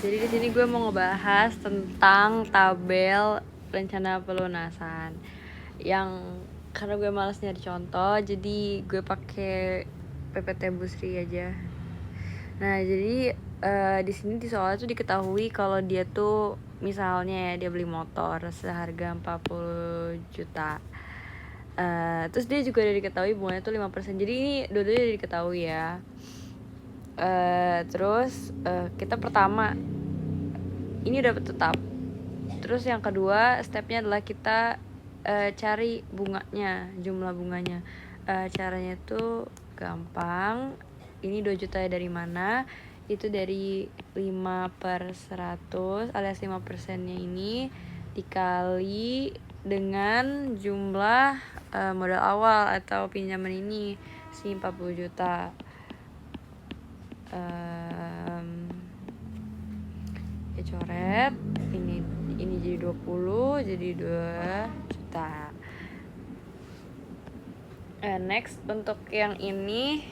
Jadi di sini gue mau ngebahas tentang tabel rencana pelunasan. Yang karena gue malas nyari contoh, jadi gue pakai PPT Busri aja. Nah, jadi di sini di soal tuh diketahui kalau dia tuh misalnya ya dia beli motor seharga 40 juta. Terus dia juga udah diketahui bunganya tuh 5%. Jadi ini dua-duanya udah diketahui ya. Terus kita pertama ini udah tetap. Terus yang kedua stepnya adalah kita cari bunganya, jumlah bunganya. Caranya tuh gampang. Ini 2 juta dari mana? Itu dari 5/100 alias 5%-nya ini dikali dengan jumlah modal awal atau pinjaman ini si 40 juta. Ya coret ini jadi 20, jadi 2 juta. Next untuk yang ini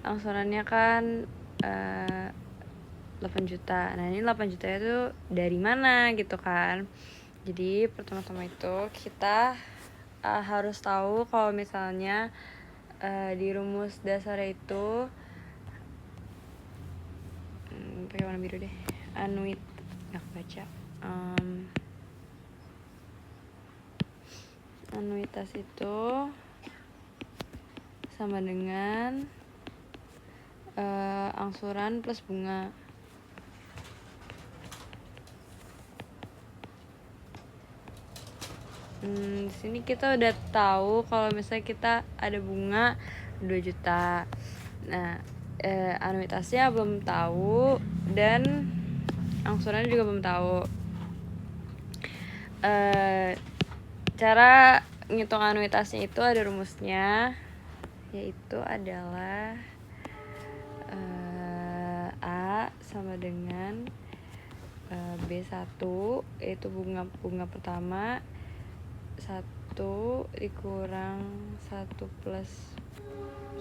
angsurannya kan 8 juta. Nah, ini 8 juta itu dari mana gitu kan. Jadi pertama-tama itu kita harus tahu kalau misalnya di rumus dasar itu pakai warna biru deh. Nggak baca. Anuitas itu sama dengan angsuran plus bunga. Di sini kita udah tahu kalau misalnya kita ada bunga 2 juta. Nah, anuitasnya belum tahu dan angsurannya juga belum tahu. Cara ngitung anuitasnya itu ada rumusnya, yaitu adalah A sama dengan B1, yaitu bunga pertama 1 dikurang 1 plus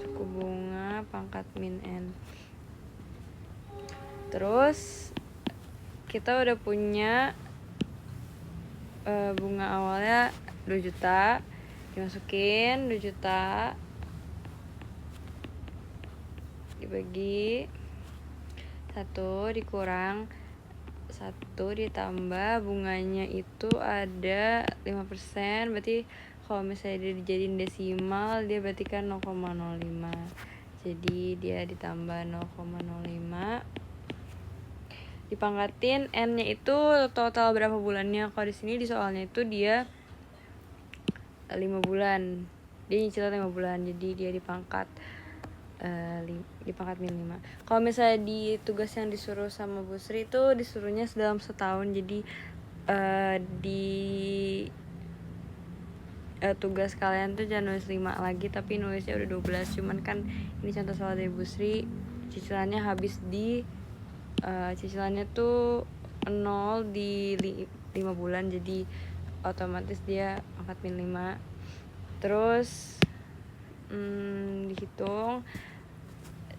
suku bunga pangkat min N. Terus kita udah punya bunga awalnya 2 juta, dimasukin 2 juta dibagi 1 dikurang 1 ditambah bunganya itu ada 5%, berarti kalau misalnya dia dijadiin desimal dia berarti kan 0,05. Jadi dia ditambah 0,05 dipangkatin N-nya itu total berapa bulannya. Kalau di sini di soalnya itu dia 5 bulan. Dia nyicil 5 bulan. Jadi dia dipangkat min 5. Kalau misalnya di tugas yang disuruh sama Bu Sri itu disuruhnya dalam setahun. Jadi di tugas kalian tuh jangan nulis 5 lagi tapi nulisnya udah 12. Cuman kan ini contoh soal dari Bu Sri, cicilannya habis di cicilannya tuh 0 di 5 bulan, jadi otomatis dia angkat min 5. Terus dihitung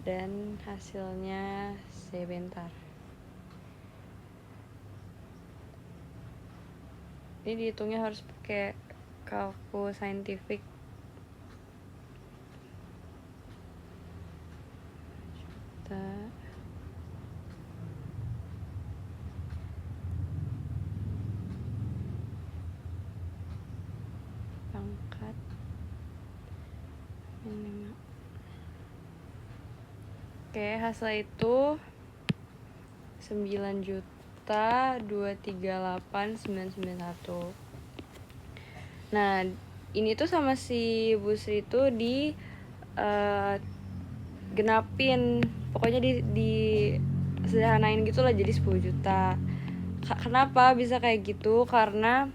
dan hasilnya sebentar. Ini dihitungnya harus pakai kalku saintifik. Pangkat min 5. Oke, hasil itu 9.238.991. Nah, ini tuh sama si Bu Sri itu di genapin, pokoknya di sederhanain gitu lah jadi 10 juta. Kenapa bisa kayak gitu? Karena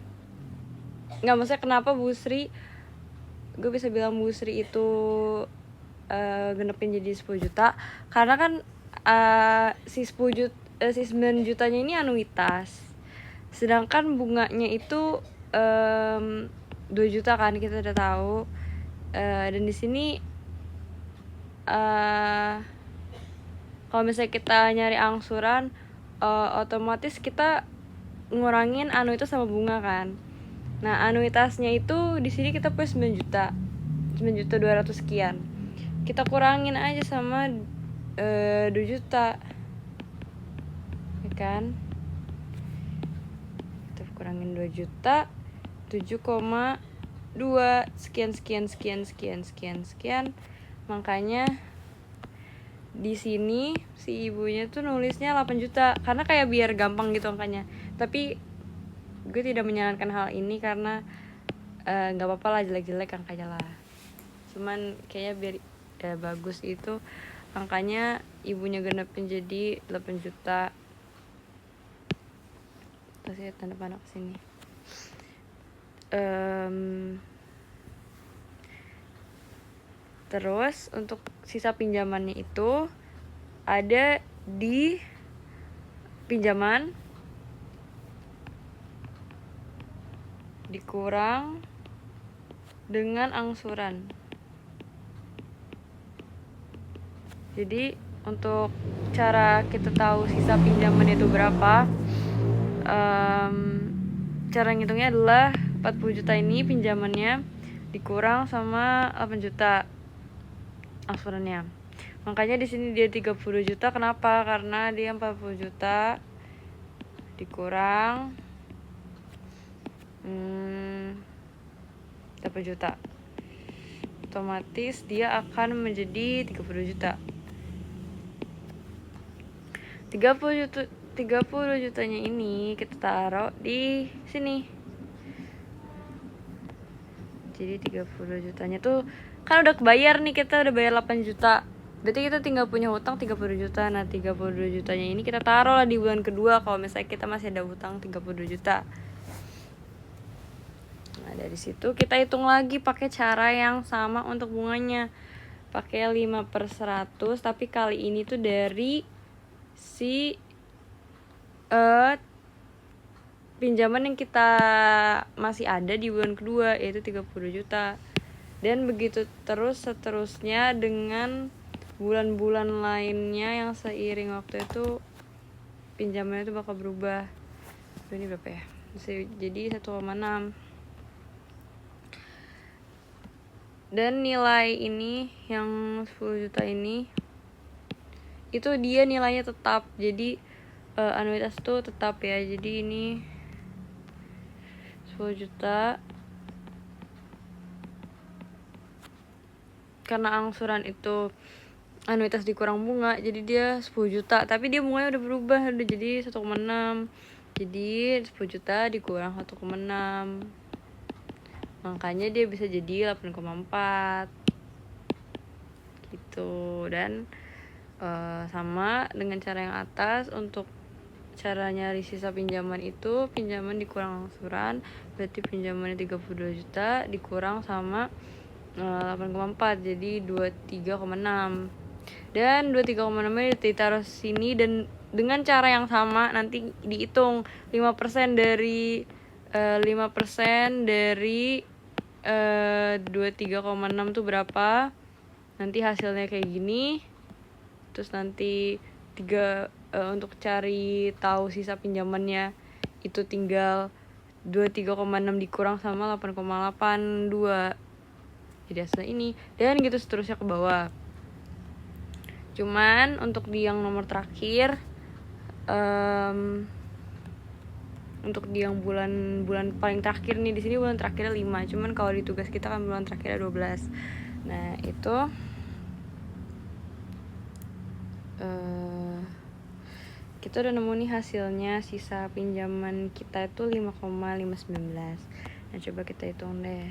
maksudnya kenapa Bu Sri, gue bisa bilang Bu Sri itu genepin jadi 10 juta karena kan si 9 jutanya ini anuitas, sedangkan bunganya itu 2 juta kan, kita udah tahu. Dan di sini Kalau misalnya kita nyari angsuran, otomatis kita ngurangin anuitas sama bunga kan. Nah, anuitasnya itu di sini kita punya 9 juta. 9.200.000 sekian. Kita kurangin aja sama 2 juta. Ya kan? Kita kurangin 2 juta 7,2 sekian. Makanya di sini si ibunya tuh nulisnya 8 juta karena kayak biar gampang gitu angkanya. Tapi gue tidak menyarankan hal ini karena nggak apa-apa lah jelek-jelek angkanya lah. Cuman kayaknya biar bagus itu angkanya ibunya genepin jadi 8 juta. Terus ya tanda panah kesini. Terus untuk sisa pinjamannya itu ada di pinjaman dikurang dengan angsuran. Jadi untuk cara kita tahu sisa pinjaman itu berapa, cara ngitungnya adalah 40 juta ini pinjamannya dikurang sama 8 juta angsurannya. Makanya di sini dia 30 juta. Kenapa? Karena dia 40 juta dikurang 8 juta. Otomatis dia akan menjadi 30 juta. 30 jutanya ini kita taruh di sini. Jadi 30 jutanya tuh kan udah kebayar nih, kita udah bayar 8 juta. Berarti kita tinggal punya hutang 30 juta. Nah, 32 jutanya ini kita taruh lah di bulan kedua kalau misalnya kita masih ada hutang 32 juta. Nah, dari situ kita hitung lagi pakai cara yang sama untuk bunganya. Pakai 5/100, tapi kali ini tuh dari si pinjaman yang kita masih ada di bulan kedua, yaitu 30 juta. Dan begitu terus seterusnya dengan bulan-bulan lainnya yang seiring waktu itu pinjamannya itu bakal berubah. Ini berapa ya? Jadi 1,6. Dan nilai ini yang 10 juta ini itu dia nilainya tetap. Jadi anuitas tuh tetap ya. Jadi ini 10 juta karena angsuran itu anuitas dikurang bunga, jadi dia 10 juta. Tapi dia bunganya udah berubah, udah jadi 1,6. Jadi 10 juta dikurang 1,6, makanya dia bisa jadi 8,4 gitu. Dan sama dengan cara yang atas, untuk cara nyari sisa pinjaman itu pinjaman dikurang angsuran, berarti pinjamannya 32 juta dikurang sama 8,4, jadi 23,6. Dan 23,6 nya ditaruh sini, dan dengan cara yang sama nanti dihitung 5% dari 23,6 tuh berapa. Nanti hasilnya kayak gini. Terus nanti untuk cari tahu sisa pinjamannya itu tinggal 23,6 dikurang sama 8,82, jadi hasilnya ini. Dan gitu seterusnya ke bawah. Cuman untuk di yang nomor terakhir, untuk di yang bulan paling terakhir nih, di sini bulan terakhirnya 5, cuman kalau di tugas kita kan bulan terakhirnya 12. Nah, itu kita udah nemu nih hasilnya. Sisa pinjaman kita itu 5,519. Nah, coba kita hitung deh.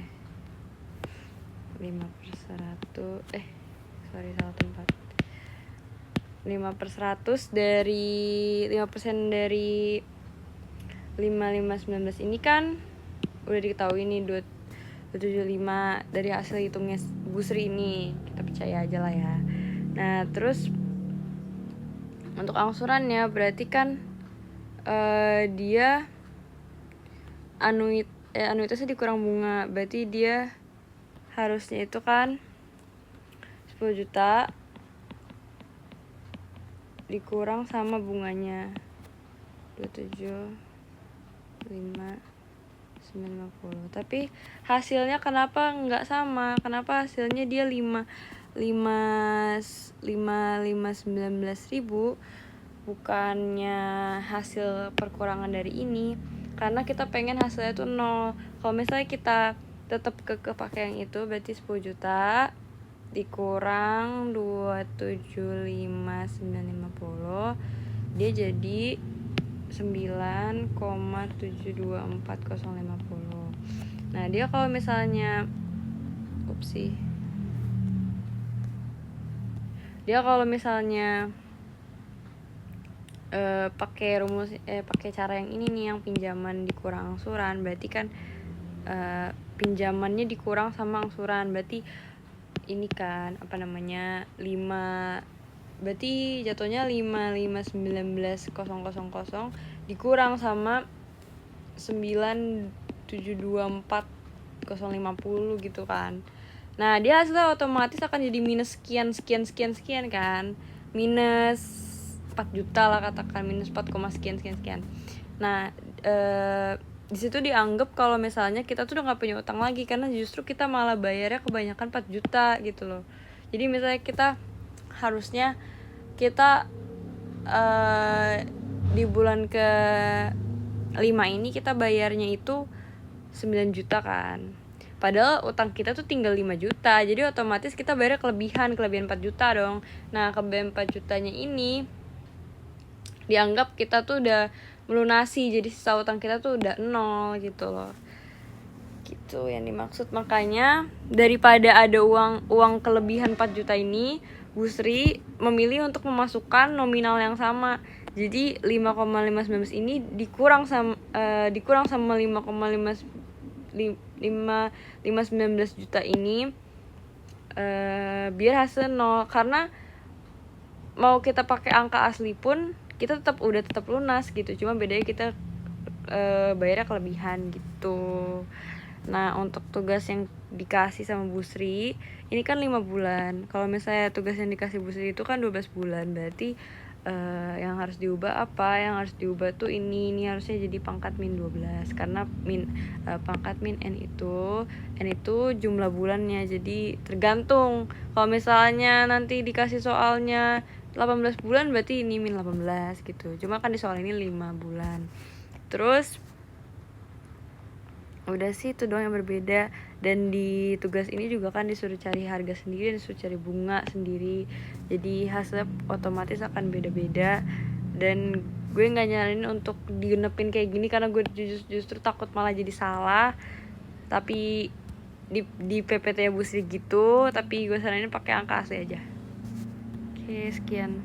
5/100 salah tempat. 5/100 dari 5% dari 5,519 ini kan udah diketahui nih 275 dari hasil hitungnya Bu Sri ini. Kita percaya aja lah ya. Nah, terus untuk angsurannya berarti kan dia anuitasnya dikurang bunga, berarti dia harusnya itu kan 10 juta dikurang sama bunganya 27, 5, 950. Tapi hasilnya kenapa nggak sama? Kenapa hasilnya dia 19.000 bukannya hasil perkurangan dari ini? Karena kita pengen hasilnya tuh 0. Kalau misalnya kita tetap pakai yang itu, berarti 10 juta dikurang 275.950, dia jadi 9,724050. Nah, dia kalau misalnya pakai rumus pakai cara yang ini nih, yang pinjaman dikurang angsuran, berarti kan pinjamannya dikurang sama angsuran, berarti ini kan 5, berarti jatuhnya 5.19.000 dikurang sama 9.724.050 gitu kan. Nah, dia hasilnya otomatis akan jadi minus sekian kan, minus 4 juta lah katakan, minus 4, sekian. Nah, di situ dianggap kalau misalnya kita tuh udah nggak punya utang lagi, karena justru kita malah bayarnya kebanyakan 4 juta gitu loh. Jadi misalnya harusnya kita di bulan ke 5 ini kita bayarnya itu 9 juta kan, padahal utang kita tuh tinggal 5 juta, jadi otomatis kita bayar kelebihan 4 juta dong. Nah, kelebihan 4 jutanya ini dianggap kita tuh udah melunasi, jadi sisa utang kita tuh udah 0 gitu loh. Gitu yang dimaksud. Makanya daripada ada uang kelebihan 4 juta ini, Bu Sri memilih untuk memasukkan nominal yang sama. Jadi 5,519 ini dikurang sama 5,519 juta ini, biar hasil 0. Karena mau kita pakai angka asli pun kita tetap lunas gitu, cuma bedanya kita bayarnya kelebihan gitu. Nah, untuk tugas yang dikasih sama Bu Sri ini kan 5 bulan. Kalau misalnya tugas yang dikasih Bu Sri itu kan 12 bulan, berarti yang harus diubah apa? Yang harus diubah tuh ini harusnya jadi pangkat min 12, karena pangkat min N itu jumlah bulannya. Jadi tergantung, kalau misalnya nanti dikasih soalnya 18 bulan berarti ini min 18 gitu. Cuma kan di soal ini 5 bulan. Terus udah sih, itu doang yang berbeda. Dan di tugas ini juga kan disuruh cari harga sendiri, disuruh cari bunga sendiri, jadi hasilnya otomatis akan beda-beda. Dan gue nggak nyaranin untuk digenepin kayak gini, karena gue justru takut malah jadi salah. Tapi di PPT Bu Sri gitu, tapi gue saranin pakai angka asli aja. Oke, sekian.